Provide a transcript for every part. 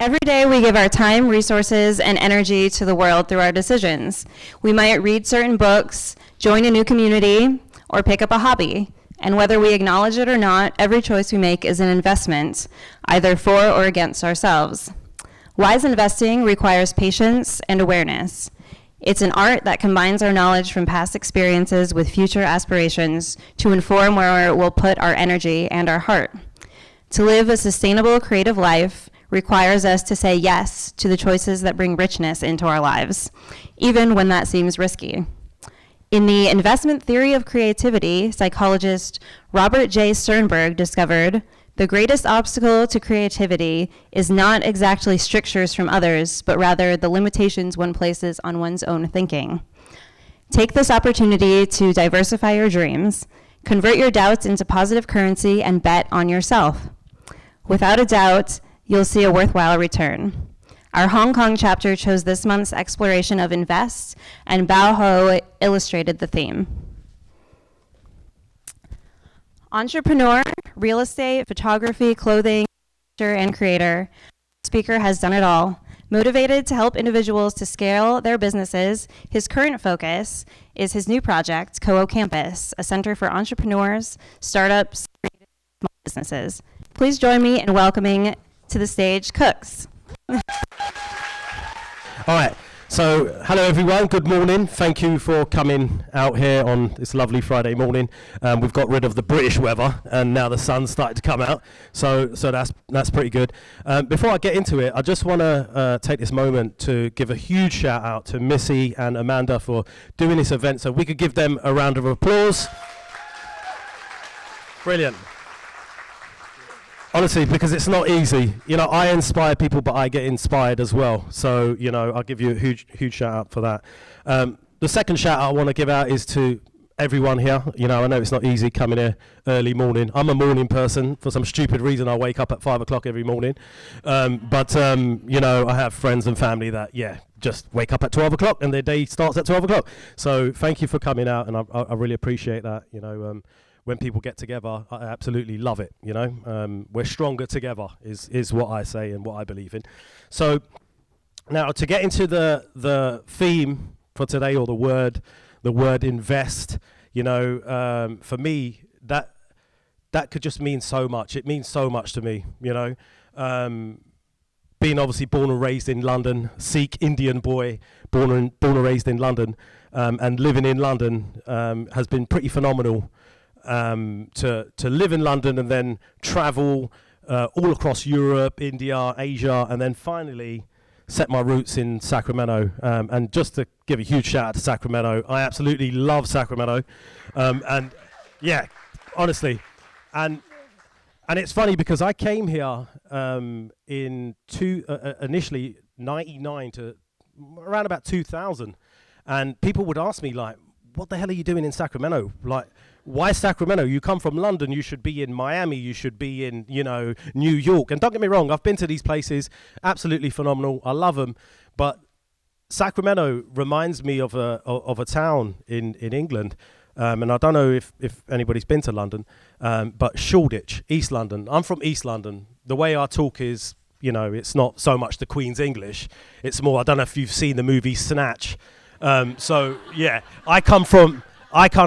Every day we give our time, resources, and energy to the world through our decisions. We might read certain books, join a new community, or pick up a hobby. And whether we acknowledge it or not, every choice we make is an investment, either for or against ourselves. Wise investing requires patience and awareness. It's an art that combines our knowledge from past experiences with future aspirations to inform where we'll put our energy and our heart. To live a sustainable, creative life requires us to say yes to the choices that bring richness into our lives, even when that seems risky. In the investment theory of creativity, psychologist Robert J. Sternberg discovered the greatest obstacle to creativity is not exactly strictures from others, but rather the limitations one places on one's own thinking. Take this opportunity to diversify your dreams, convert your doubts into positive currency, and bet on yourself. Without a doubt, you'll see a worthwhile return. Our Hong Kong chapter chose this month's exploration of invest, and Bao Ho illustrated the theme. Entrepreneur, real estate, photography, clothing, and creator, the speaker has done it all. Motivated to help individuals to scale their businesses, his current focus is his new project, Co-O Campus, a center for entrepreneurs, startups, and small businesses. Please join me in welcoming to the stage Kuks. All right, so hello everyone, good morning. Thank you for coming out here on this lovely Friday morning. We've got rid of the British weather and now the sun's started to come out, so that's pretty good. Before I get into it, I just want to take this moment to give a huge shout out to Missy and Amanda for doing this event, so we could give them a round of applause. Brilliant. Honestly, because it's not easy. You know, I inspire people, but I get inspired as well. So, you know, I'll give you a huge shout out for that. The second shout out I want to give out is to everyone here. You know, I know it's not easy coming here early morning. I'm a morning person. For some stupid reason, I wake up at 5 o'clock every morning. But you know, I have friends and family that, just wake up at 12 o'clock and their day starts at 12 o'clock. So thank you for coming out, and I really appreciate that, you know. When people get together, I absolutely love it, you know. We're stronger together is what I say and what I believe in. So now to get into the theme for today, or the word invest, you know, for me, that could just mean so much. It means so much to me, you know. Being obviously born and raised in London, Sikh Indian boy, born and raised in London, and living in London has been pretty phenomenal. To live in London and then travel all across Europe, India, Asia, and then finally set my roots in Sacramento. And just to give a huge shout out to Sacramento, I absolutely love Sacramento. And yeah, honestly. And it's funny because I came here initially 99 to around about 2000. And people would ask me, like, what the hell are you doing in Sacramento? Like, why Sacramento? You come from London, you should be in Miami, you should be in, you know, New York. And don't get me wrong, I've been to these places, absolutely phenomenal, I love them. But Sacramento reminds me of a town in England. And I don't know if anybody's been to London, but Shoreditch, East London. I'm from East London. The way I talk is, you know, it's not so much the Queen's English. It's more, I don't know if you've seen the movie Snatch. So yeah, I kind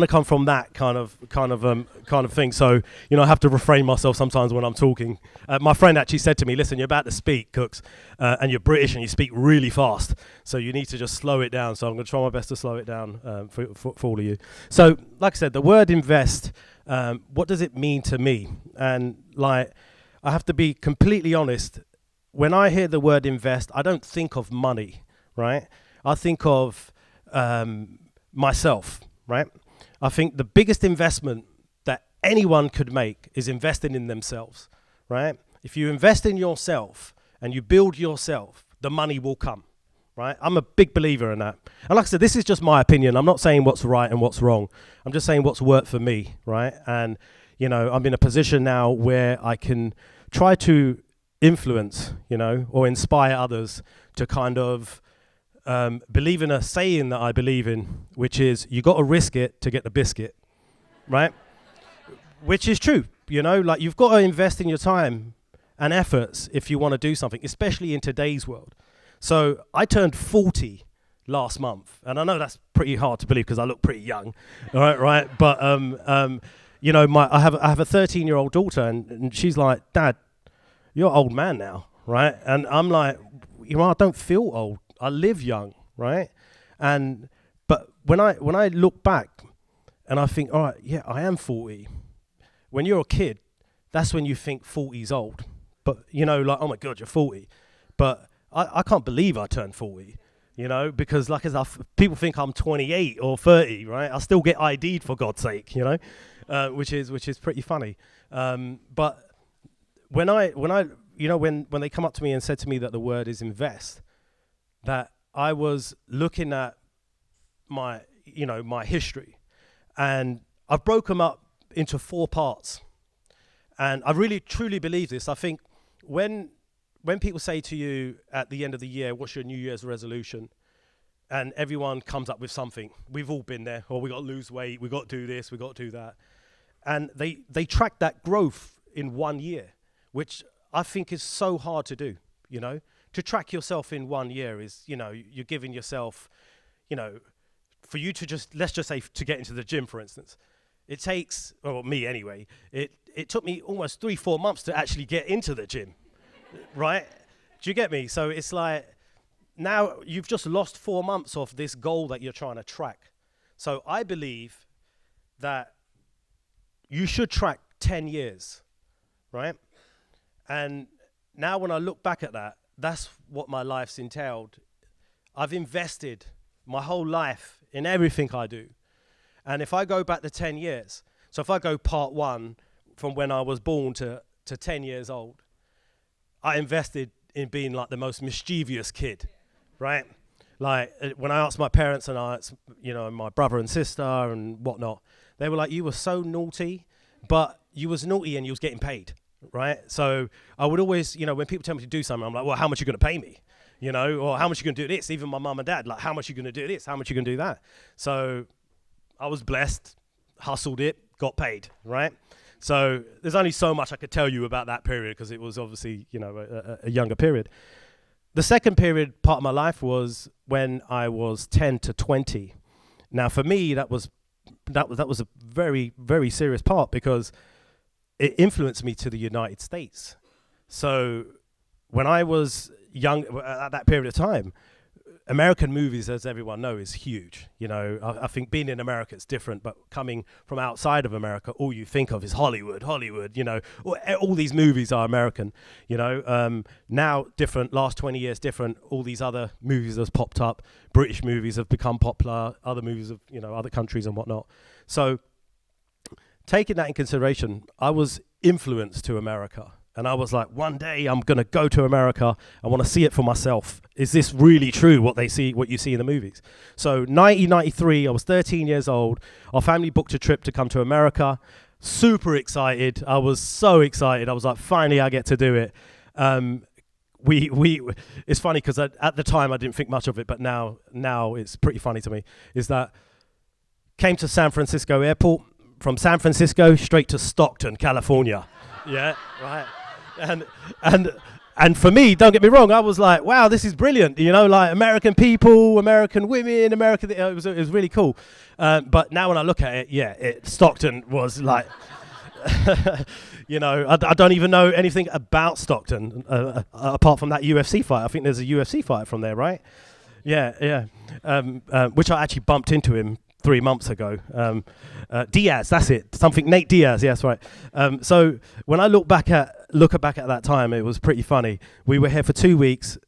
of come from that kind of thing. So, you know, I have to refrain myself sometimes when I'm talking. My friend actually said to me, "Listen, you're about to speak, Kuks, and you're British and you speak really fast. So you need to just slow it down." So I'm going to try my best to slow it down for all of you. So, like I said, the word invest. What does it mean to me? And like, I have to be completely honest. When I hear the word invest, I don't think of money, right? I think of myself, right? I think the biggest investment that anyone could make is investing in themselves, right? If you invest in yourself and you build yourself, the money will come, right? I'm a big believer in that. And like I said, this is just my opinion. I'm not saying what's right and what's wrong. I'm just saying what's worked for me, right? And, you know, I'm in a position now where I can try to influence, you know, or inspire others to kind of believe in a saying that I believe in, which is you got to risk it to get the biscuit, right? Which is true, you know, like you've got to invest in your time and efforts if you want to do something, especially in today's world. So I turned 40 last month, and I know that's pretty hard to believe because I look pretty young, right? But you know, I have a 13-year-old daughter, and she's like, "Dad, you're an old man now, right?" And I'm like, you know, I don't feel old. I live young, right? But when I look back, and I think, all right, yeah, I am 40. When you're a kid, that's when you think 40's old. But you know, like, oh my God, you're 40. But I can't believe I turned 40. You know, because like people think I'm 28 or 30, right? I still get ID'd, for God's sake, you know, which is pretty funny. But when they come up to me and said to me that the word is invest, that I was looking at my history, and I've broken them up into 4 parts, and I really truly believe this. I think when people say to you at the end of the year, what's your New Year's resolution? And everyone comes up with something. We've all been there. Or we got to lose weight. We got to do this. We got to do that. And they track that growth in 1 year, which I think is so hard to do, you know. To track yourself in 1 year is, you know, you're giving yourself, you know, for you to just, let's just say to get into the gym, for instance, it takes, or me anyway, it took me almost 3-4 months to actually get into the gym. Right? Do you get me? So it's like, now you've just lost 4 months off this goal that you're trying to track. So I believe that you should track 10 years, right? And now when I look back at that, that's what my life's entailed. I've invested my whole life in everything I do. And if I go back to 10 years, so if I go part 1 from when I was born to 10 years old, I invested in being like the most mischievous kid, right? Like when I asked my parents and my brother and sister and whatnot, they were like, you were so naughty, but you was naughty and you was getting paid, right? So I would always, you know, when people tell me to do something, I'm like, well, how much are you going to pay me? You know, or how much are you going to do this? Even my mum and dad, like, how much are you going to do this? How much are you going to do that? So I was blessed, hustled it, got paid, right? So there's only so much I could tell you about that period because it was obviously, you know, a younger period. The second period part of my life was when I was 10 to 20. Now for me, that was a very, very serious part because it influenced me to the United States. So when I was young, at that period of time, American movies, as everyone knows, is huge. You know, I think being in America, it's different, but coming from outside of America, all you think of is Hollywood, you know, all these movies are American, you know. Now different, last 20 years different, all these other movies have popped up, British movies have become popular, other movies of, you know, other countries and whatnot. So taking that in consideration, I was influenced to America. And I was like, one day I'm going to go to America. I want to see it for myself. Is this really true, what you see in the movies? So 1993, I was 13 years old. Our family booked a trip to come to America. Super excited. I was so excited. I was like, finally, I get to do it. It's funny because at the time I didn't think much of it, but now it's pretty funny to me, is that came to San Francisco airport, from San Francisco straight to Stockton, California. Yeah, right. And for me, don't get me wrong, I was like, wow, this is brilliant. You know, like American people, American women, it was really cool. But now when I look at it, Stockton was like, you know, I don't even know anything about Stockton apart from that UFC fight. I think there's a UFC fight from there, right? Yeah. Which I actually bumped into him 3 months ago. Diaz, that's it. Something Nate Diaz, yes, right. So when I look back at that time, it was pretty funny. We were here for 2 weeks.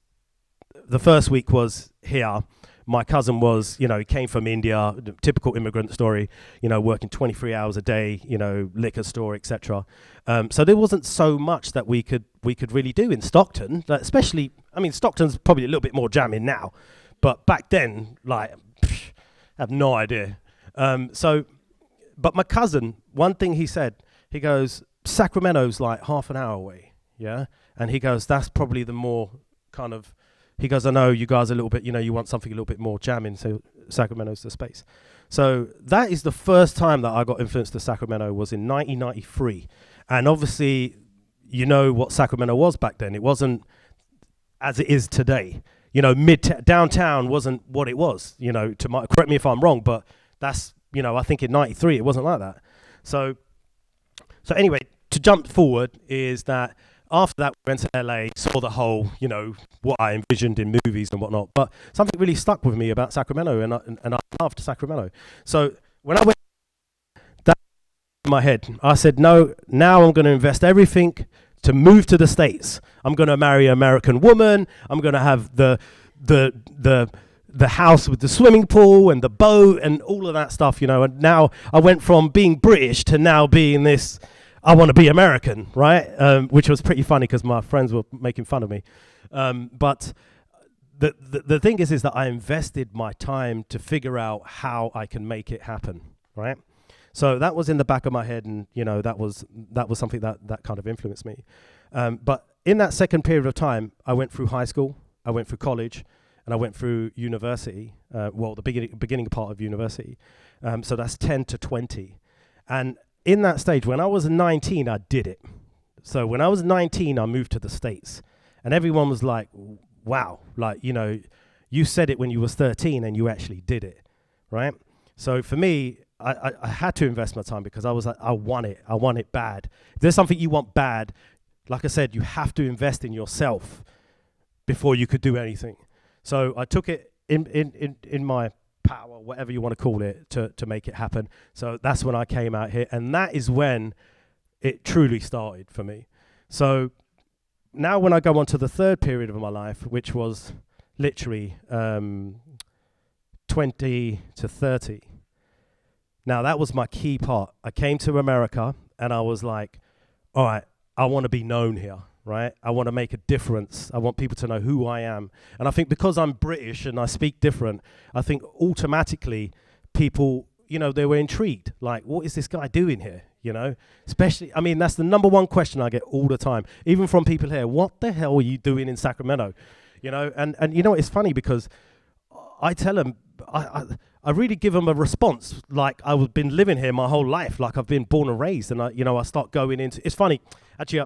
The first week was here. My cousin was, you know, he came from India, typical immigrant story, you know, working 23 hours a day, you know, liquor store, etc. So there wasn't so much that we could really do in Stockton, especially, I mean, Stockton's probably a little bit more jamming now, but back then, like, I have no idea. But my cousin, one thing he said, he goes, Sacramento's like half an hour away, yeah? And he goes, that's probably the more kind of, he goes, I know you guys are a little bit, you know, you want something a little bit more jamming, so Sacramento's the space. So that is the first time that I got influenced to Sacramento was in 1993. And obviously, you know what Sacramento was back then. It wasn't as it is today. You know, downtown wasn't what it was. You know, correct me if I'm wrong, but that's, you know, I think in '93 it wasn't like that. So anyway, to jump forward is that after that we went to LA, saw the whole, you know, what I envisioned in movies and whatnot. But something really stuck with me about Sacramento, and I loved Sacramento. So when I went, that in my head, I said, no, now I'm going to invest everything to move to the States. I'm going to marry an American woman. I'm going to have the house with the swimming pool and the boat and all of that stuff, you know. And now I went from being British to now being this, I want to be American, right? Which was pretty funny because my friends were making fun of me. But the thing is that I invested my time to figure out how I can make it happen, right? So that was in the back of my head, and you know, that was something that kind of influenced me. But in that second period of time, I went through high school, I went through college, and I went through university. The beginning part of university. So that's 10 to 20, and in that stage, when I was 19, I did it. So when I was 19, I moved to the States, and everyone was like, "Wow, like, you know, you said it when you was 13, and you actually did it, right?" So for me, I had to invest my time because I was like, I want it bad. If there's something you want bad, like I said, you have to invest in yourself before you could do anything. So I took it in my power, whatever you want to call it, to make it happen. So that's when I came out here, and that is when it truly started for me. So now when I go on to the third period of my life, which was literally 20 to 30, now that was my key part. I came to America and I was like, all right, I want to be known here, right? I want to make a difference. I want people to know who I am. And I think because I'm British and I speak different, I think automatically people, you know, they were intrigued. Like, what is this guy doing here? You know, especially, I mean, that's the number one question I get all the time, even from people here. What the hell are you doing in Sacramento? You know, and you know, it's funny because I tell them, I really give them a response like I've been living here my whole life, like I've been born and raised, and I start going into. It's funny, actually.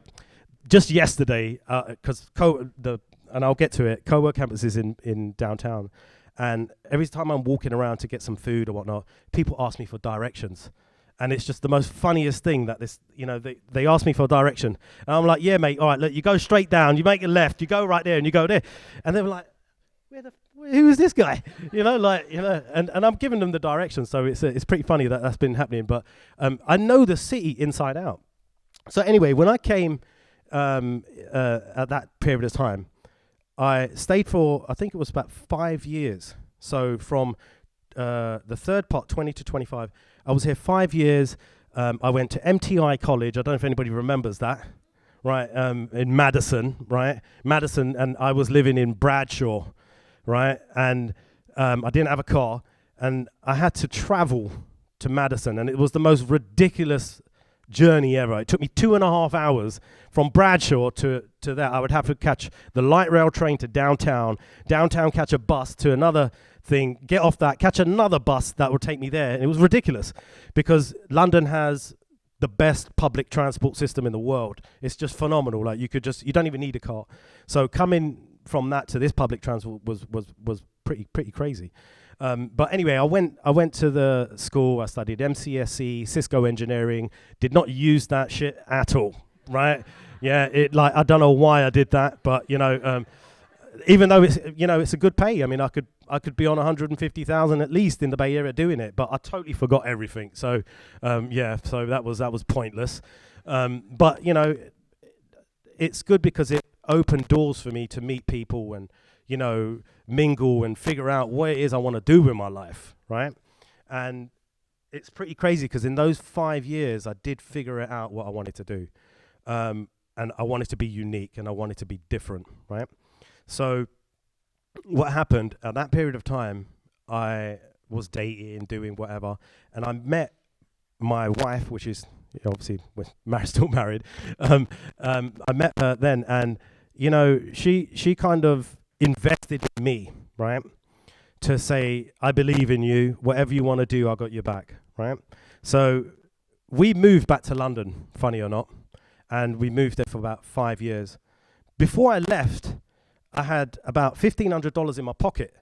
Just yesterday, because and I'll get to it. Co-work campus is in downtown, and every time I'm walking around to get some food or whatnot, people ask me for directions, and it's just the most funniest thing that this, you know, they ask me for direction, and I'm like, yeah, mate, all right, look, you go straight down, you make a left, you go right there, and you go there, and they're like, who is this guy? You know, like, you know, and I'm giving them the directions, so it's pretty funny that that's been happening, but I know the city inside out. So anyway, when I came at that period of time, I stayed for, I think it was about 5 years. So from the third part, 20 to 25, I was here 5 years. I went to MTI College. I don't know if anybody remembers that, right? In Madison, right? Madison, and I was living in Bradshaw, right? And I didn't have a car, and I had to travel to Madison, and it was the most ridiculous journey ever. It took me 2.5 hours from Bradshaw to there. I would have to catch the light rail train to downtown, catch a bus to another thing, get off that, catch another bus that would take me there. And it was ridiculous because London has the best public transport system in the world. It's just phenomenal. Like, you don't even need a car. So coming from that to this public transport was pretty crazy. But anyway, I went to the school. I studied MCSE, Cisco engineering. Did not use that shit at all, right? Yeah, I don't know why I did that, but you know, even though it's a good pay. I mean, I could be on 150,000 at least in the Bay Area doing it, but I totally forgot everything. So so that was pointless. But you know, it's good because it opened doors for me to meet people and, you know, mingle and figure out what it is I want to do with my life, right? And it's pretty crazy because in those 5 years, I did figure it out what I wanted to do. And I wanted to be unique and I wanted to be different, right? So what happened at that period of time, I was dating, doing whatever, and I met my wife, which is, you know, obviously we're still married. I met her then, and, you know, she kind of invested in me, right? To say, I believe in you. Whatever you want to do, I got your back, right? So we moved back to London, funny or not. and we moved there for about 5 years. Before I left, I had about $1,500 in my pocket,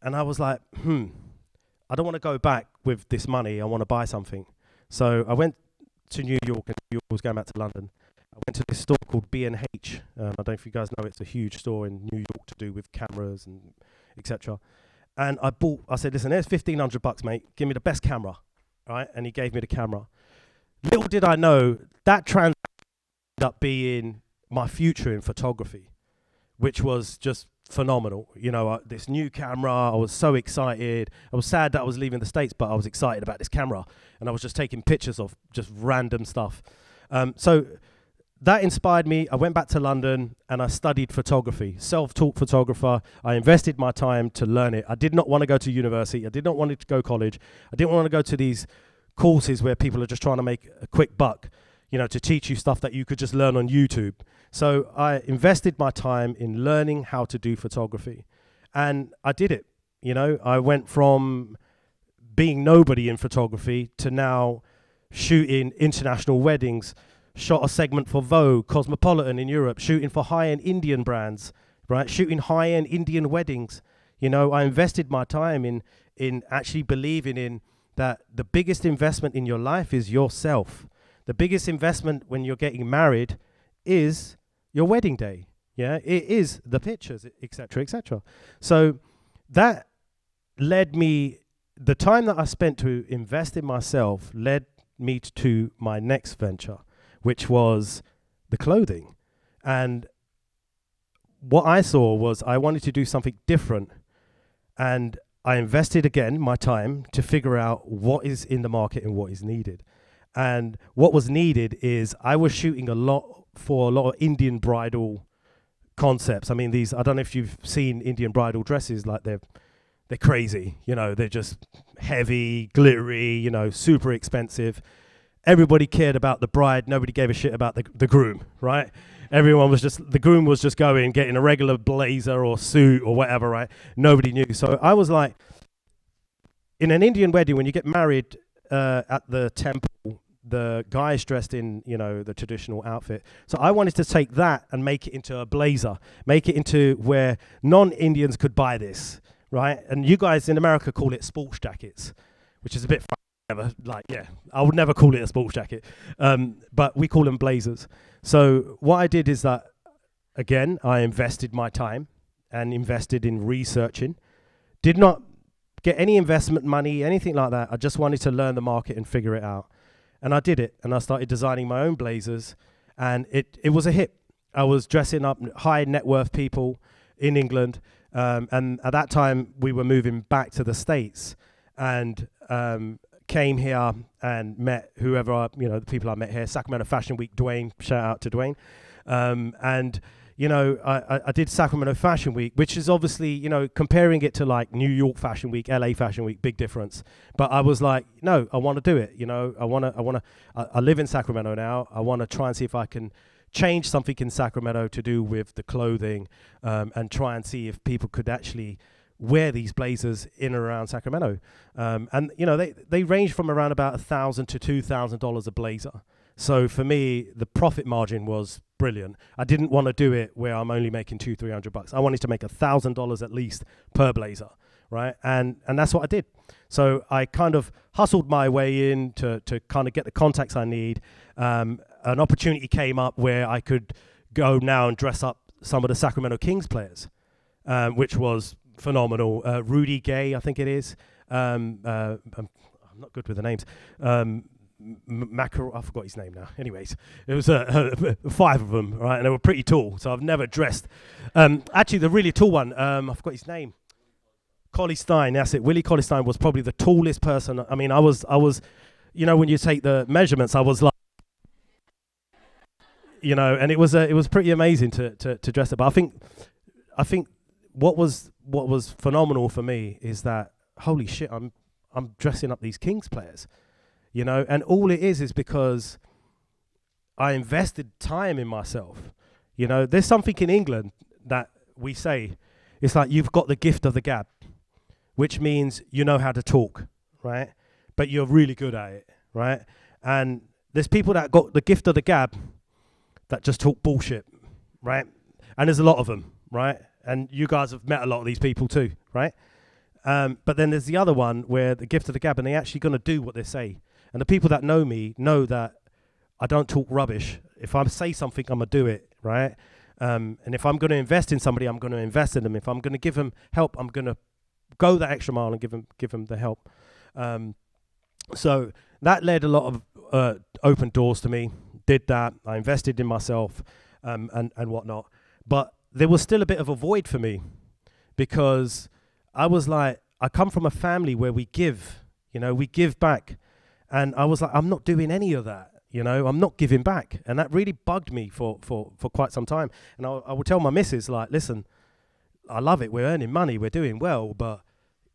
and I was like, I don't want to go back with this money. I want to buy something. So I went to New York, and New York was going back to London. I went to this store called B&H. I don't know if you guys know, it's a huge store in New York to do with cameras and etc. And I said, listen, there's $1,500, mate. Give me the best camera, right? And he gave me the camera. Little did I know that ended up being my future in photography, which was just phenomenal. You know, this new camera, I was so excited. I was sad that I was leaving the States, but I was excited about this camera, and I was just taking pictures of just random stuff. So that inspired me. I went back to London and I studied photography, self-taught photographer. I invested my time to learn it. I did not want to go to university. I did not want to go college. I didn't want to go to these courses where people are just trying to make a quick buck, you know, to teach you stuff that you could just learn on YouTube. So I invested my time in learning how to do photography, and I did it. You know, I went from being nobody in photography to now shooting international weddings, shot a segment for Vogue, Cosmopolitan in Europe, shooting for high-end Indian brands, right? Shooting high-end Indian weddings. You know, I invested my time in actually believing in that the biggest investment in your life is yourself. The biggest investment when you're getting married is your wedding day. Yeah, it is the pictures, etc., etc. So that led me, the time that I spent to invest in myself led me to my next venture, which was the clothing. And what I saw was I wanted to do something different. And I invested again my time to figure out what is in the market and what is needed. And what was needed is I was shooting a lot of Indian bridal concepts. I mean, I don't know if you've seen Indian bridal dresses, like they're crazy, you know, they're just heavy, glittery, you know, super expensive. Everybody cared about the bride. Nobody gave a shit about the groom, right? The groom was just getting a regular blazer or suit or whatever, right? Nobody knew. So I was like, in an Indian wedding, when you get married at the temple, the guy is dressed in, you know, the traditional outfit. So I wanted to take that and make it into a blazer, make it into where non-Indians could buy this, right? And you guys in America call it sports jackets, which is a bit I would never call it a sports jacket, but we call them blazers. So what I did is that, again, I invested my time and invested in researching. Did not get any investment money, anything like that. I just wanted to learn the market and figure it out. And I did it, and I started designing my own blazers, and it was a hit. I was dressing up high net worth people in England, and at that time we were moving back to the States, and came here and met the people I met here, Sacramento Fashion Week, Dwayne, shout out to Dwayne. And, you know, I did Sacramento Fashion Week, which is obviously, you know, comparing it to like New York Fashion Week, LA Fashion Week, big difference. But I was like, no, I want to do it. You know, I live in Sacramento now. I want to try and see if I can change something in Sacramento to do with the clothing, and try and see if people could actually wear these blazers in and around Sacramento. And, you know, they range from around about $1,000 to $2,000 a blazer. So for me, the profit margin was brilliant. I didn't want to do it where I'm only making $200-300. I wanted to make $1,000 at least per blazer, right? And that's what I did. So I kind of hustled my way in to kind of get the contacts I need. An opportunity came up where I could go now and dress up some of the Sacramento Kings players, which was phenomenal. Rudy Gay, I think it is. I'm not good with the names. I forgot his name now. Anyways, it was 5 of them, right? And they were pretty tall, so I've never dressed. Actually, the really tall one, I forgot his name. Collie Stein, that's it. Willie Collie Stein was probably the tallest person. I mean, I was, you know, when you take the measurements, I was like, you know, and it was pretty amazing to dress up. But I think what was phenomenal for me is that, holy shit, I'm dressing up these Kings players, you know, and all it is because I invested time in myself. You know, there's something in England that we say, it's like you've got the gift of the gab, which means you know how to talk, right? But you're really good at it, right? And there's people that got the gift of the gab, that just talk bullshit, right? And there's a lot of them, right? And you guys have met a lot of these people too, right? But then there's the other one where the gift of the gab, and they're actually going to do what they say. And the people that know me know that I don't talk rubbish. If I say something, I'm going to do it, right? And if I'm going to invest in somebody, I'm going to invest in them. If I'm going to give them help, I'm going to go that extra mile and give them the help. So that led a lot of open doors to me. Did that. I invested in myself and whatnot. But there was still a bit of a void for me because I was like, I come from a family where we give back. And I was like, I'm not doing any of that. I'm not giving back. And that really bugged me for quite some time. And I would tell my missus, like, listen, I love it. We're earning money. We're doing well. But,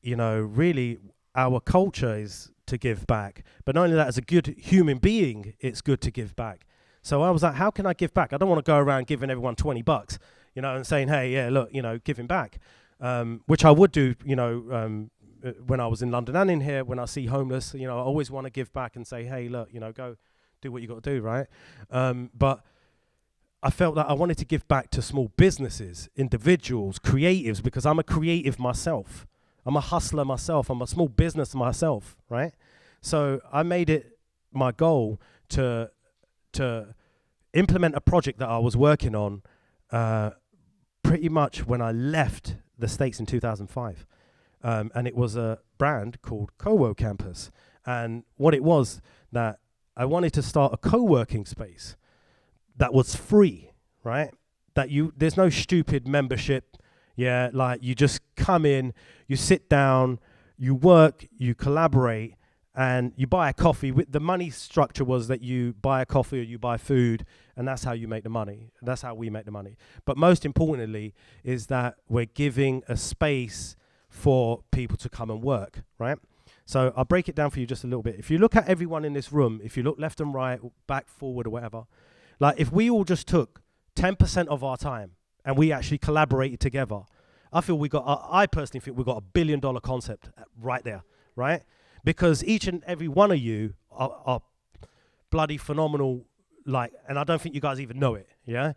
really our culture is to give back. But not only that, as a good human being, it's good to give back. So I was like, how can I give back? I don't want to go around giving everyone $20, and saying, hey, yeah, look, giving back, which I would do, when I was in London and in here, when I see homeless, I always want to give back and say, hey, look, go do what you got to do, right? But I felt that I wanted to give back to small businesses, individuals, creatives, because I'm a creative myself. I'm a hustler myself. I'm a small business myself, right? So I made it my goal to implement a project that I was working on pretty much when I left the States in 2005. And it was a brand called Co-wo Campus. And what it was that I wanted to start a co-working space that was free, right? There's no stupid membership. Yeah, like you just come in, you sit down, you work, you collaborate, and you buy a coffee. The money structure was that you buy a coffee or you buy food, and that's how you make the money. That's how we make the money. But most importantly is that we're giving a space for people to come and work, right? So I'll break it down for you just a little bit. If you look at everyone in this room, if you look left and right, back, forward, or whatever, like if we all just took 10% of our time and we actually collaborated together, I personally think we got $1 billion concept right there, right? Because each and every one of you are bloody phenomenal, and I don't think you guys even know it, yeah?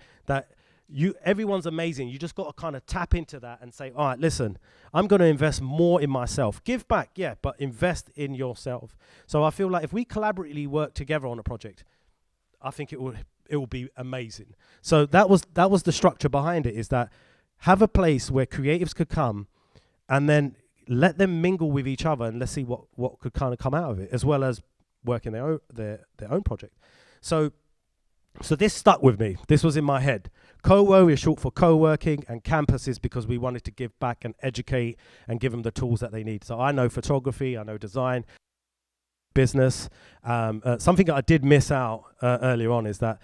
Everyone's amazing. You just got to kind of tap into that and say, all right, listen, I'm going to invest more in myself. Give back, yeah, but invest in yourself. So I feel like if we collaboratively work together on a project, I think it will be amazing. So that was the structure behind it, is that have a place where creatives could come and then let them mingle with each other, and let's see what could kind of come out of it, as well as working their own project. So this stuck with me. This was in my head. Co-wo is short for co-working, and campus is because we wanted to give back and educate and give them the tools that they need. So I know photography, I know design, business. Something that I did miss out earlier on is that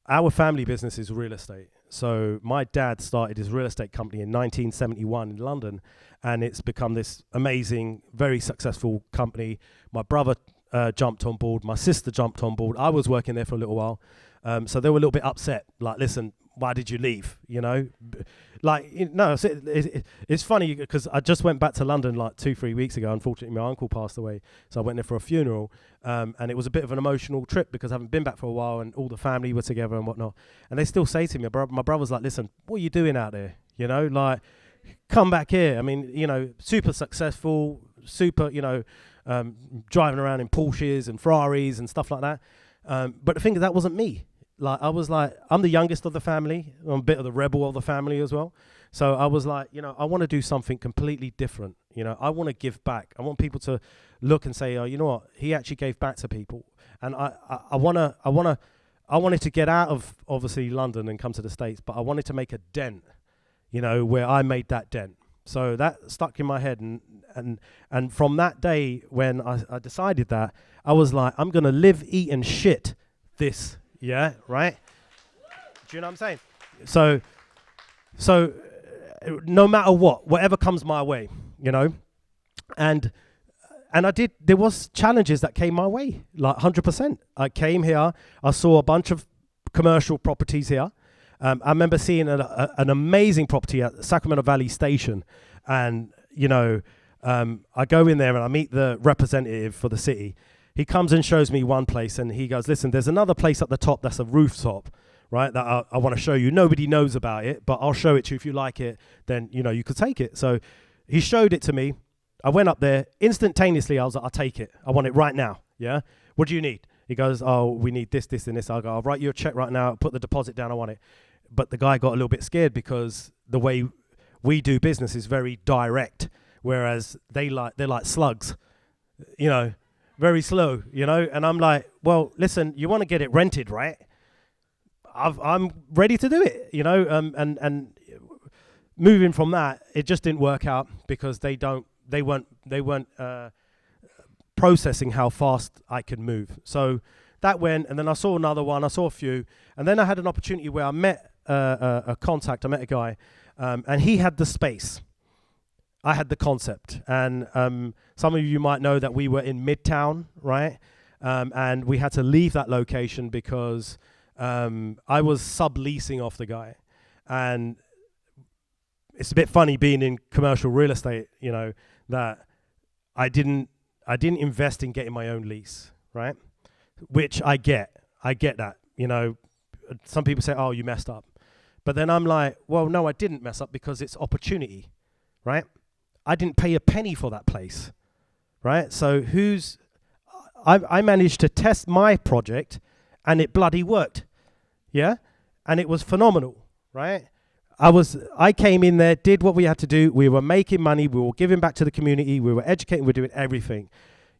our family business is real estate. So my dad started his real estate company in 1971 in London, and it's become this amazing, very successful company. My brother jumped on board. My sister jumped on board. I was working there for a little while. So they were a little bit upset. Like, listen, why did you leave? It's funny because I just went back to London 2-3 weeks ago. Unfortunately, my uncle passed away. So I went there for a funeral. And it was a bit of an emotional trip because I haven't been back for a while and all the family were together and whatnot. And they still say to me, my brother's like, listen, what are you doing out there? Come back here. I mean, super successful, super, driving around in Porsches and Ferraris and stuff like that. But the thing is, that wasn't me. I was like, I'm the youngest of the family. I'm a bit of the rebel of the family as well. So I was like, I want to do something completely different. I want to give back. I want people to look and say, oh, you know what? He actually gave back to people. And I wanted to get out of obviously London and come to the States, but I wanted to make a dent, where I made that dent. So that stuck in my head. And from that day when I decided that, I was like, I'm going to live, eat, and shit this. Yeah, right? Do you know what I'm saying? So no matter whatever comes my way, and there was challenges that came my way, 100%. I came here, I saw a bunch of commercial properties here. I remember seeing an amazing property at Sacramento Valley Station, and I go in there and I meet the representative for the city. He comes and shows me one place and he goes, listen, there's another place at the top that's a rooftop, right? That I want to show you. Nobody knows about it, but I'll show it to you. If you like it, then, you know, you could take it. So he showed it to me. I went up there. Instantaneously, I was like, I'll take it. I want it right now. Yeah? What do you need? He goes, oh, we need this, this, and this. I'll go, I'll write you a check right now. Put the deposit down. I want it. But the guy got a little bit scared because the way we do business is very direct, whereas they're like slugs, you know, very slow, you know. And I'm like, well, listen, you want to get it rented, right? I'm ready to do it, you know. And moving from that, it just didn't work out because they weren't processing how fast I could move. So that went, and then I saw another one. I saw a few, and then I had an opportunity where I met a contact. I met a guy, and he had the space. I had the concept, and some of you might know that we were in Midtown, right? And we had to leave that location because I was subleasing off the guy, and it's a bit funny being in commercial real estate, you know, that I didn't invest in getting my own lease, right? Which I get that, you know. Some people say, oh, you messed up. But then I'm like, well, no, I didn't mess up because it's opportunity, right? I didn't pay a penny for that place, right? So I managed to test my project and it bloody worked, yeah? And it was phenomenal, right? I came in there, did what we had to do. We were making money. We were giving back to the community. We were educating. We were doing everything.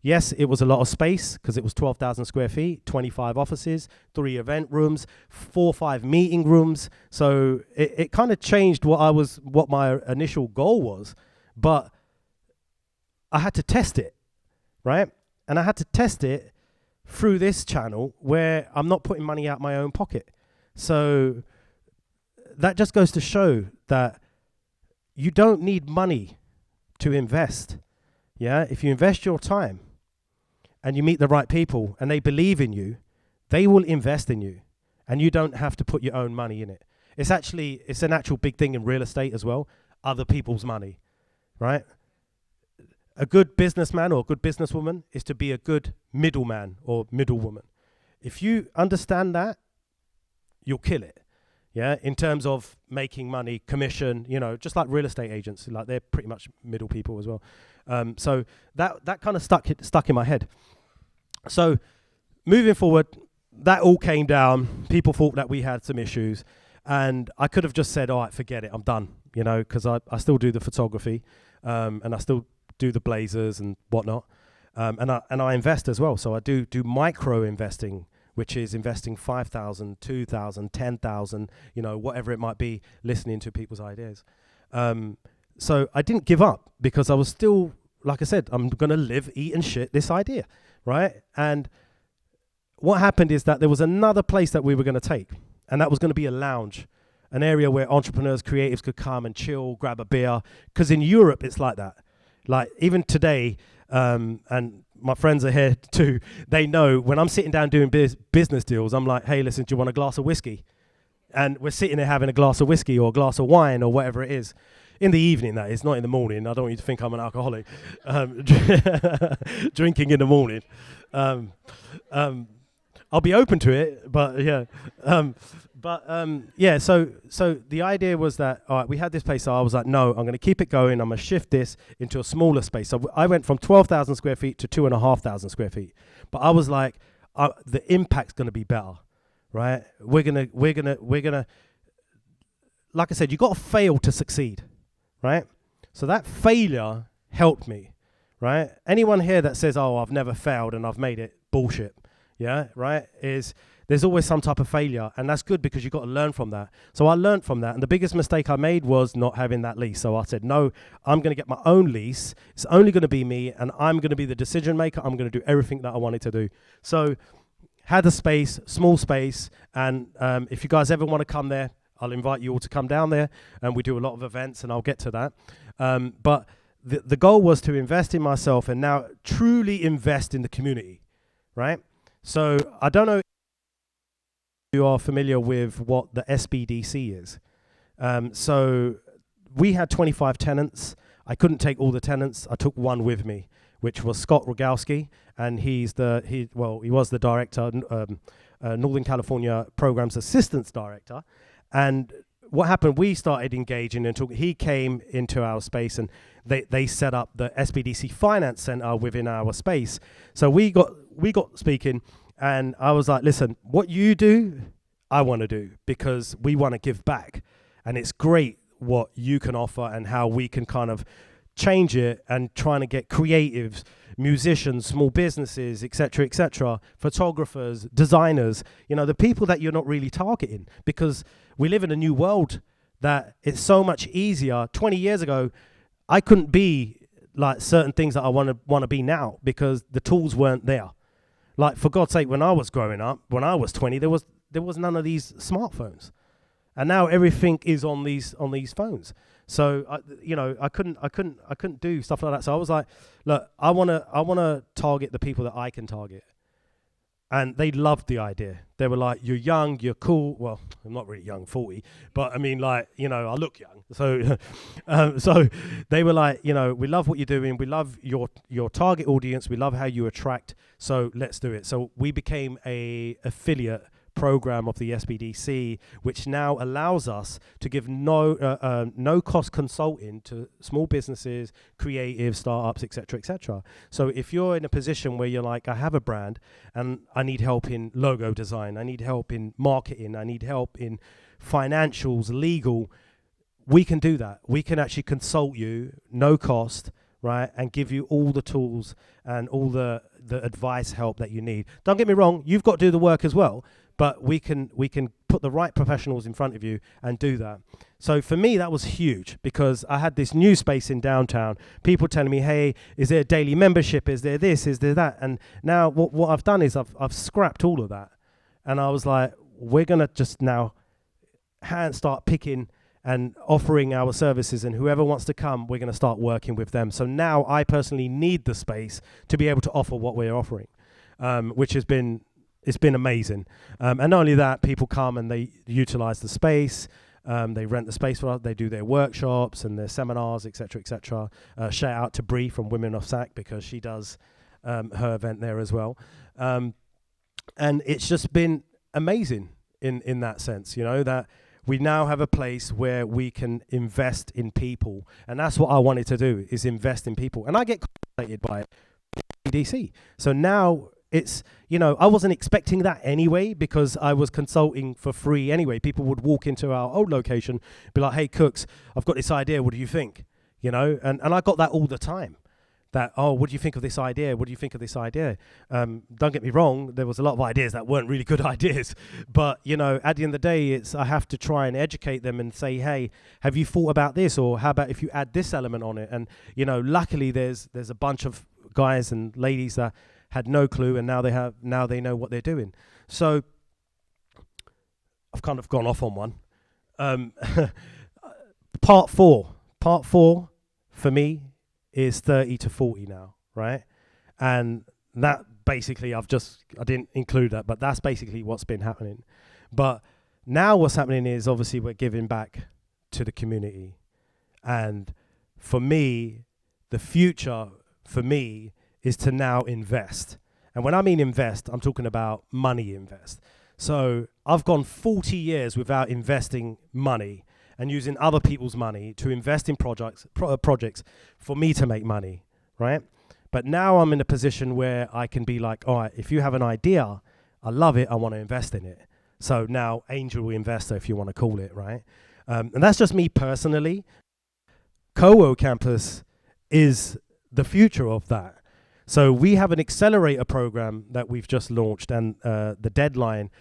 Yes, it was a lot of space because it was 12,000 square feet, 25 offices, 3 event rooms, 4 or 5 meeting rooms. So it kind of changed what my initial goal was, but I had to test it, right? And I had to test it through this channel where I'm not putting money out my own pocket. So that just goes to show that you don't need money to invest. Yeah, if you invest your time and you meet the right people and they believe in you, they will invest in you, and you don't have to put your own money in it. It's an actual big thing in real estate as well, other people's money, right? A good businessman or a good businesswoman is to be a good middleman or middlewoman. If you understand that, you'll kill it. Yeah, in terms of making money, commission, you know, just like real estate agents, like they're pretty much middle people as well. So that kind of stuck in my head. So moving forward, that all came down. People thought that we had some issues, and I could have just said, all right, forget it, I'm done, you know, because I still do the photography, and I still do the blazers and whatnot, and I invest as well. So I do micro investing, which is investing 5,000, 2,000, 10,000, you know, whatever it might be, listening to people's ideas. So I didn't give up because I was still, like I said, I'm going to live, eat and shit this idea, right? And what happened is that there was another place that we were going to take, and that was going to be a lounge, an area where entrepreneurs, creatives could come and chill, grab a beer. Because in Europe, it's like that. Like even today, and my friends are here too, they know when I'm sitting down doing business deals, I'm like, hey, listen, do you want a glass of whiskey? And we're sitting there having a glass of whiskey or a glass of wine or whatever it is. In the evening, that is, not in the morning. I don't want you to think I'm an alcoholic. Drinking in the morning. I'll be open to it, but yeah. Yeah, so the idea was that, all right, we had this place, so I was like, no, I'm going to keep it going. I'm going to shift this into a smaller space. So I went from 12,000 square feet to 2,500 square feet. But I was like, the impact's going to be better, right? We're going to, like I said, you got to fail to succeed, right? So that failure helped me, right? Anyone here that says, oh, I've never failed and I've made it, bullshit, yeah, right? There's always some type of failure, and that's good because you've got to learn from that. So I learned from that, and the biggest mistake I made was not having that lease. So I said, no, I'm going to get my own lease. It's only going to be me, and I'm going to be the decision maker. I'm going to do everything that I wanted to do. So had a space, small space, and if you guys ever want to come there, I'll invite you all to come down there, and we do a lot of events, and I'll get to that. But the goal was to invest in myself and now truly invest in the community, right? So I don't know if you are familiar with what the SBDC is. So we had 25 tenants. I couldn't take all the tenants. I took one with me, which was Scott Rogowski, and he was the director Northern California Programs Assistance Director. And what happened, we started engaging and talking. He came into our space and they set up the SBDC Finance Center within our space. So we got speaking, and I was like, listen, what you do, I want to do, because we want to give back. And it's great what you can offer and how we can kind of change it and trying to get creatives, musicians, small businesses, etc., photographers, designers, the people that you're not really targeting, because we live in a new world that it's so much easier. 20 years ago, I couldn't be like certain things that I want to be now because the tools weren't there. Like, for God's sake, when I was growing up, when I was 20, there was none of these smartphones. And now everything is on these phones. So I couldn't do stuff like that. So I was like, look, I wanna target the people that I can target. And they loved the idea. They were like, you're young, you're cool. Well, I'm not really young, 40, but I mean, like, I look young. So so they were like, we love what you're doing. We love your target audience. We love how you attract. So let's do it. So we became a affiliate program of the SBDC, which now allows us to give no cost consulting to small businesses, creative startups, etc. So if you're in a position where you're like, I have a brand and I need help in logo design, I need help in marketing, I need help in financials, legal, we can do that. We can actually consult you, no cost, right, and give you all the tools and all the advice, help that you need. Don't get me wrong, you've got to do the work as well, but we can put the right professionals in front of you and do that. So for me, that was huge, because I had this new space in downtown, people telling me, hey, is there a daily membership? Is there this? Is there that? And now what I've done is I've scrapped all of that. And I was like, we're going to just now start picking and offering our services, and whoever wants to come, we're going to start working with them. So now I personally need the space to be able to offer what we're offering, which has been amazing. And not only that, people come and they utilize the space. They rent the space for us. They do their workshops and their seminars, etc. Shout out to Bree from Women of SAC, because she does her event there as well. And it's just been amazing in that sense, that we now have a place where we can invest in people. And that's what I wanted to do, is invest in people. And I get compensated by DC. So now it's, I wasn't expecting that anyway, because I was consulting for free anyway. People would walk into our old location, be like, hey, Kuks, I've got this idea. What do you think? And I got that all the time. That, oh, what do you think of this idea? What do you think of this idea? Don't get me wrong, there was a lot of ideas that weren't really good ideas. But, at the end of the day, I have to try and educate them and say, hey, have you thought about this? Or how about if you add this element on it? And, luckily there's a bunch of guys and ladies that had no clue, and now they know what they're doing. So I've kind of gone off on one. Part four for me is 30 to 40 now, right? And that basically, I didn't include that, but that's basically what's been happening. But now what's happening is, obviously, we're giving back to the community. And for me, the future for me is to now invest. And when I mean invest, I'm talking about money invest. So I've gone 40 years without investing money and using other people's money to invest in projects for me to make money, right? But now I'm in a position where I can be like, all right, if you have an idea, I love it, I want to invest in it. So now angel investor, if you want to call it, right? And that's just me personally. CoWo Campus is the future of that. So we have an accelerator program that we've just launched, and the deadline,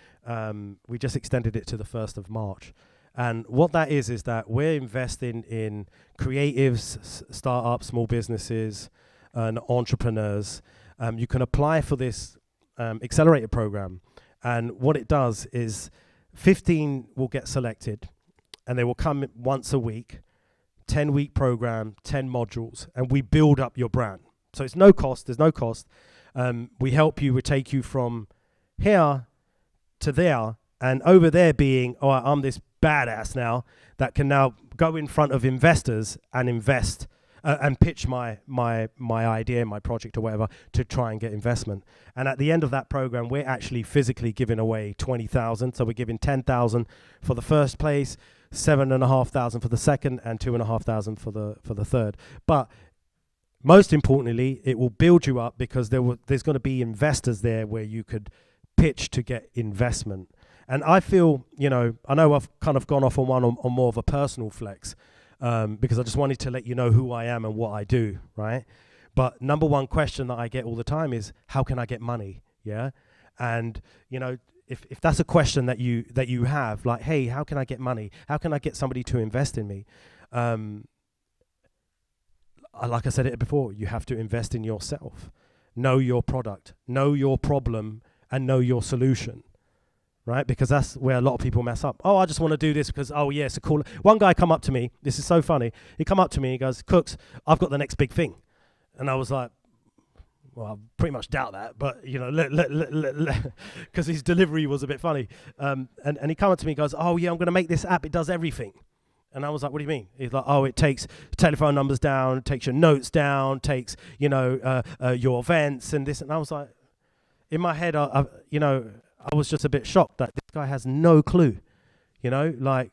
we just extended it to the 1st of March. And what that is that we're investing in creatives, startups, small businesses, and entrepreneurs. You can apply for this accelerator program. And what it does is 15 will get selected, and they will come once a week, 10-week program, 10 modules, and we build up your brand. So it's no cost, there's no cost. We help you, we take you from here to there, and over there being, oh, I'm this badass now that can now go in front of investors and invest and pitch my idea, my project or whatever to try and get investment. And at the end of that program, we're actually physically giving away 20,000. So we're giving 10,000 for the first place, 7,500 for the second, and 2,500 for the third. But most importantly, it will build you up because there's going to be investors there where you could pitch to get investment. And I feel, I know I've kind of gone off on more of a personal flex because I just wanted to let you know who I am and what I do, right? But number one question that I get all the time is, how can I get money? Yeah. And, if that's a question that you have, like, hey, how can I get money? How can I get somebody to invest in me? Like I said it before, you have to invest in yourself. Know your product, know your problem, and know your solution. Right? Because that's where a lot of people mess up. Oh, I just want to do this because, it's a cool... One guy come up to me. This is so funny. He come up to me. He goes, Kuks, I've got the next big thing. And I was like, well, I pretty much doubt that. But, because his delivery was a bit funny. And he come up to me and goes, oh, yeah, I'm going to make this app. It does everything. And I was like, what do you mean? He's like, oh, it takes telephone numbers down, it takes your notes down, takes, your events and this. And I was like, in my head, I was just a bit shocked that this guy has no clue, and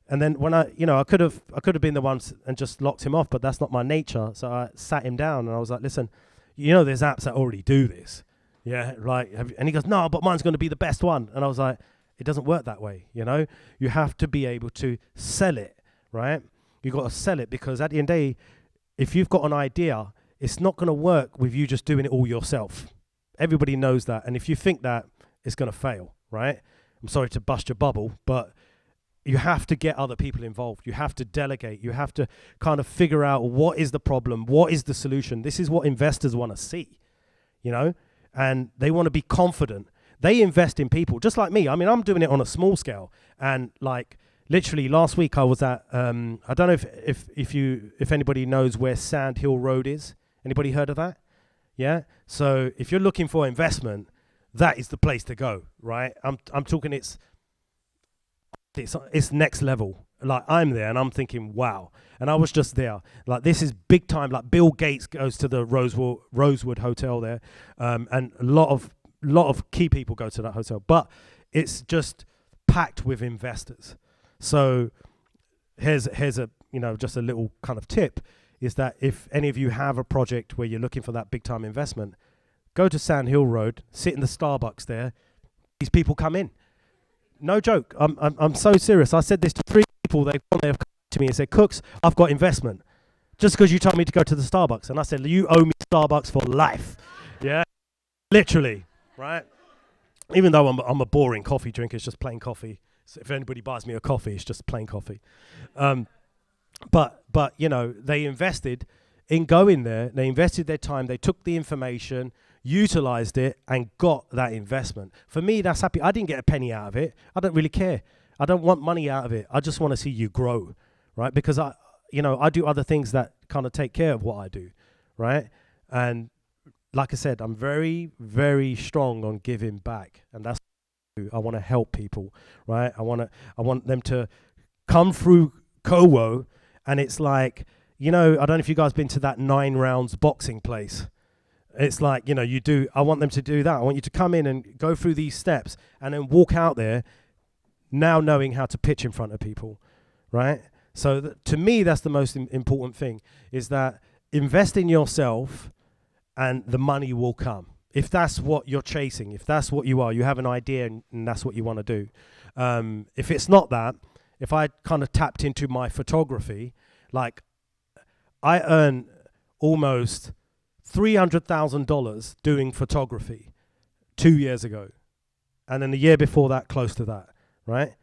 then when I could have been the one and just locked him off, but that's not my nature. So I sat him down and I was like, listen, there's apps that already do this. Yeah. Like, and he goes, no, but mine's going to be the best one. And I was like, it doesn't work that way. You have to be able to sell it, right? You got to sell it because at the end of the day, if you've got an idea, it's not going to work with you just doing it all yourself. Everybody knows that. And if you think that, it's going to fail, right? I'm sorry to bust your bubble, but you have to get other people involved. You have to delegate. You have to kind of figure out what is the problem, what is the solution. This is what investors want to see, and they want to be confident. They invest in people, just like me. I mean, I'm doing it on a small scale, and like literally last week I was at, I don't know if anybody knows where Sand Hill Road is. Anybody heard of that? Yeah. So if you're looking for investment, that is the place to go, right? I'm talking it's next level. Like, I'm there and I'm thinking, wow. And I was just there. Like, this is big time. Like, Bill Gates goes to the Rosewood Hotel there, and a lot of key people go to that hotel. But it's just packed with investors. So here's a just a little kind of tip is that if any of you have a project where you're looking for that big time investment, go to Sand Hill Road, sit in the Starbucks there. These people come in. No joke. I'm so serious. I said this to 3 people. They've come to me and said, Kuks, I've got investment. Just because you told me to go to the Starbucks. And I said, you owe me Starbucks for life. Yeah. Literally. Right. Even though I'm a boring coffee drinker, it's just plain coffee. So if anybody buys me a coffee, it's just plain coffee. But they invested in going there. They invested their time. They took the information, utilized it, and got that investment. For me, that's happy. I didn't get a penny out of it. I don't really care. I don't want money out of it. I just want to see you grow, right? Because I do other things that kind of take care of what I do, right? And like I said, I'm very, very strong on giving back, and that's what I do. I want to help people, right? I want them to come through Kowo, and it's like, I don't know if you guys been to that 9 rounds boxing place. It's like, I want them to do that. I want you to come in and go through these steps and then walk out there now knowing how to pitch in front of people, right? So to me, that's the most important thing, is that invest in yourself and the money will come. If that's what you're chasing, if that's what you are, you have an idea and that's what you want to do. If it's not that, if I kind of tapped into my photography, like I earn almost $300,000 doing photography 2 years ago. And then the year before that, close to that, right?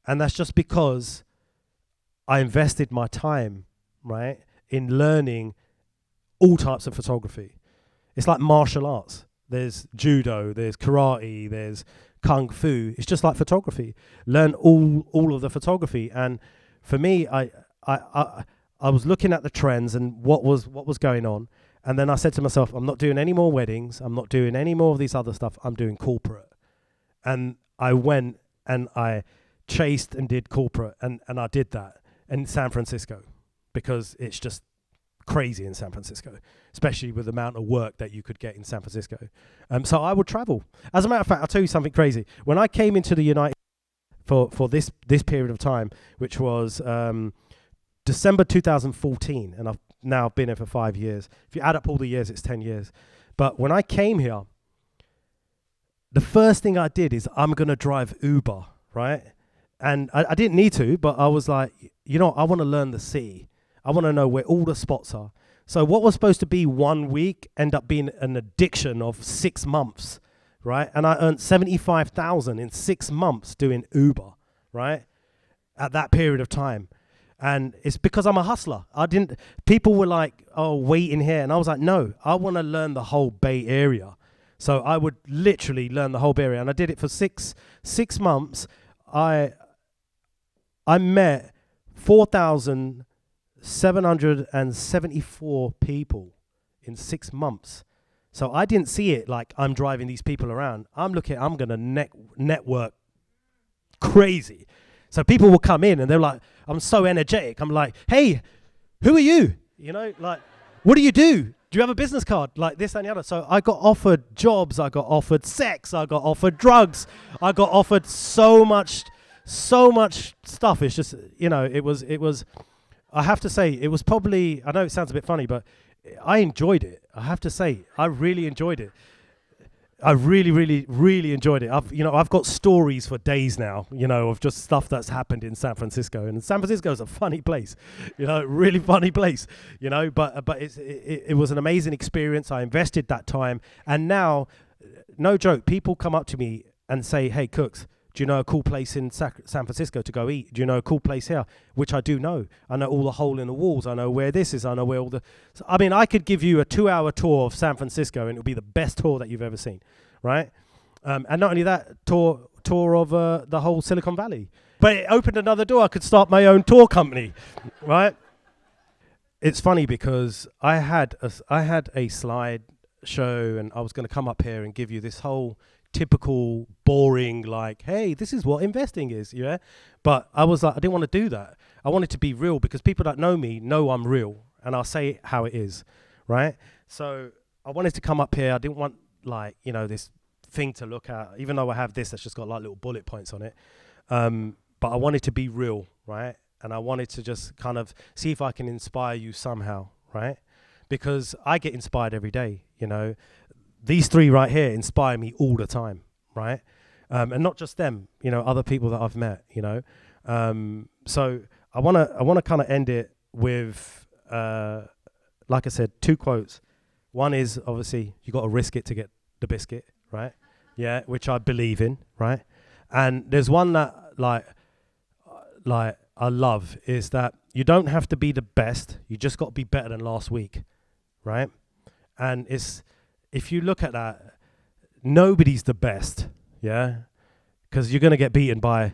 And that's just because I invested my time, right, in learning all types of photography. It's like martial arts. There's judo, there's karate, there's kung fu. It's just like photography. Learn all of the photography. And for me, I was looking at the trends and what was going on. And then I said to myself, I'm not doing any more weddings. I'm not doing any more of these other stuff. I'm doing corporate. And I went and I chased and did corporate. And I did that in San Francisco because it's just crazy in San Francisco, especially with the amount of work that you could get in San Francisco. So I would travel. As a matter of fact, I'll tell you something crazy. When I came into the United for this period of time, which was December 2014, and I've now been here for 5 years. If you add up all the years, it's 10 years. But when I came here, the first thing I did is I'm going to drive Uber, right? And I didn't need to, but I was like, I want to learn the city. I want to know where all the spots are. So what was supposed to be 1 week ended up being an addiction of 6 months, right? And I earned 75,000 in 6 months doing Uber, right? At that period of time. And it's because I'm a hustler. People were like, oh, wait in here. And I was like, no, I want to learn the whole Bay Area. So I would literally learn the whole Bay Area. And I did it for six months. I met 4,774 people in 6 months. So I didn't see it like I'm driving these people around. I'm going to network crazy. So people will come in and they're like, I'm so energetic. I'm like, hey, who are you? Like, what do you do? Do you have a business card? Like this and the other. So I got offered jobs. I got offered sex. I got offered drugs. I got offered so much stuff. It's just, it was, I have to say, it was probably, I know it sounds a bit funny, but I enjoyed it. I have to say, I really enjoyed it. I really, really, really enjoyed it. I've got stories for days now, of just stuff that's happened in San Francisco. And San Francisco is a funny place, really funny place, but it was an amazing experience. I invested that time. And now, no joke, people come up to me and say, hey, Kuks, do you know a cool place in San Francisco to go eat? Do you know a cool place here? Which I do know. I know all the hole in the walls. I know where this is. I know where all the... I could give you a 2-hour tour of San Francisco and it would be the best tour that you've ever seen, right? And not only that, tour of the whole Silicon Valley. But it opened another door. I could start my own tour company, right? It's funny because I had a slide show and I was going to come up here and give you this whole typical boring, like, hey, this is what investing is, yeah? But I was like, I didn't want to do that. I wanted to be real because people that know me know I'm real and I'll say it how it is, right? So I wanted to come up here. I didn't want this thing to look at, even though I have this that's just got like little bullet points on it. But I wanted to be real, right? And I wanted to just kind of see if I can inspire you somehow, right? Because I get inspired every day, These three right here inspire me all the time, right? And not just them, other people that I've met, So I want to kind of end it with, like I said, 2 quotes. One is obviously you got to risk it to get the biscuit, right? Yeah, which I believe in, right? And there's one that like I love is that you don't have to be the best. You just got to be better than last week, right? And if you look at that, nobody's the best, yeah? Because you're going to get beaten by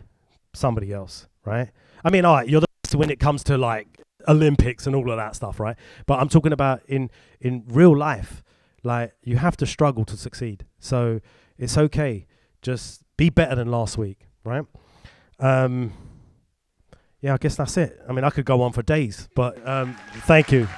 somebody else, right? All right, you're the best when it comes to like Olympics and all of that stuff, right? But I'm talking about in real life, like you have to struggle to succeed. So it's okay. Just be better than last week, right? Yeah, I guess that's it. I could go on for days, but thank you.